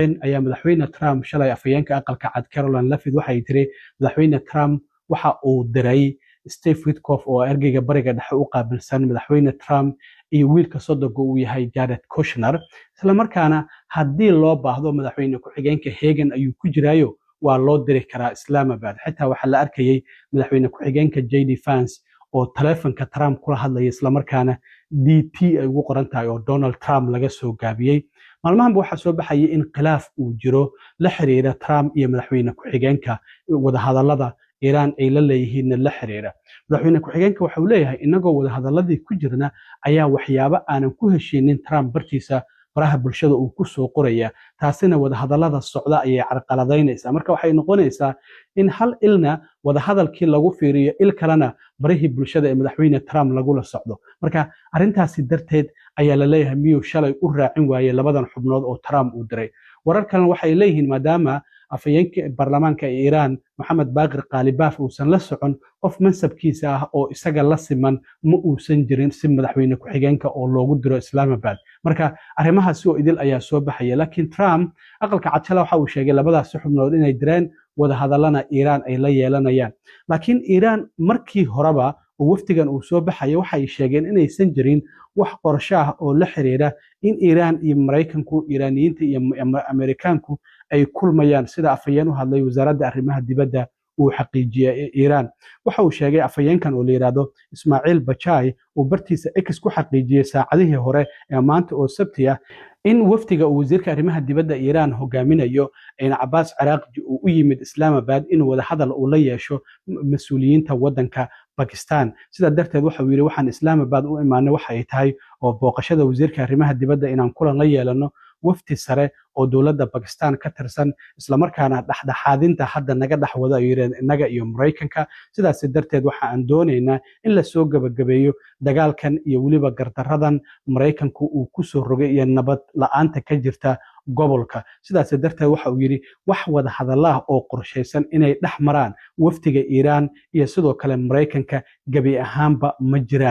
ayaa madaxweyne Trump shalay afhayeenka aqalka cad Caroline Leavitt waxay tiri madaxweyne Trump waxa uu diray Steve Witkoff oo ergeyga bariga dhexe u qaabilsan madaxweyne Trump iyo wiilka sodonka uu yahay Jared Kushner isla markaana haddii loo baahdo madaxweyne ku-xigeenka Hagan ayuu ku jiraayo waa loo diri karaa Islamabad xitaa waxa la arkayay madaxweyne ku-xigeenka JD Vance oo taleefanka Trump kula hadlaya isla markaana DT ay ugu qoran tahay oo Donald Trump laga soo gaabiyay maalmahan waxa soo baxay in khilaaf uu jiro la xiriira Trump iyo madaxweyne ku-xigeenka wada hadallada Iran ay la leeyihiin la xiriira madaxweyne ku-xigeenka waxa uu leeyahay inagoo wada hadalladii ku jirna ayaa waxyaabo aanan ku heshiinin Trump bartiisa faraha bulshada uu ku soo qoraya taasina wada hadallada socda ayay carqaladaynaysaa marka waxay noqonaysaa in hal ilna wada hadalkii lagu fiiriyo il kalena barihii bulshada ee madaxweyne Trump lagula socdo marka arintaasi darteed ayaa la leeyahay miyuu shalay u raacin waayay labadan xubnood oo Trump uu diray warar kale waxay leeyihiin maadaama afhayeenka baarlamaanka ee Iran Mohamed Baqir Qalibaf uusan la socon qof mansabkiisa ah oo isaga la siman ma uusan jirin si madaxweyne ku-xigeenka oo loogu diro Islamabad marka arrimahaas oo idil ayaa soo baxaya laakiin Trump aqalka cad waxa uu sheegay labadaas xubnood inay direen wada hadallana Iran ay la yeelanayaan laakiin Iran markii horeba waftigan uu soo baxay waxay sheegeen inaysan jirin wax qorshe ah oo la xiriira in Iran iyo Mareykanku Iraniyiinta iyo Ameerikaanku ay kulmayaan sida afhayeen u hadlay wasaaradda arrimaha dibadda uu xaqiijiyay Iran waxa uu sheegay afhayeenkan oo la yiraahdo Ismaaciil Bachai oo bartiisa X ku xaqiijiyay saacadihii hore ee maanta oo Sabti ah in waftiga wasiirka arrimaha dibadda Iran hogaaminayo in Abbas Araghchi uu u yimid Islamabad in wada hadal uu la yeesho mas'uuliyiinta wadanka Pakistan sida darteed waxa uu yiri waxaan Islamabad u imaanay waxa ay tahay oo booqashada wasiirka arrimaha dibadda inaan kulan la yeelano wafti sare oo dawladda Pakistan ka tirsan isla markaana dhaxdhaxaadinta hadda naga dhaxwada ay yireen inaga iyo Mareykanka sidaas darteed waxa aan doonaynaa in la soo gabagabeeyo dagaalkan iyo waliba gardaradan Mareykanku uu ku soo rogay iyo nabad la'aanta ka jirta gobolka sidaas darteed waxa uu yiri wax wada hadalada oo qorsheysan inay dhax maraan waftiga Iran iyo sidoo kale Mareykanka gabi ahaanba ma jiraan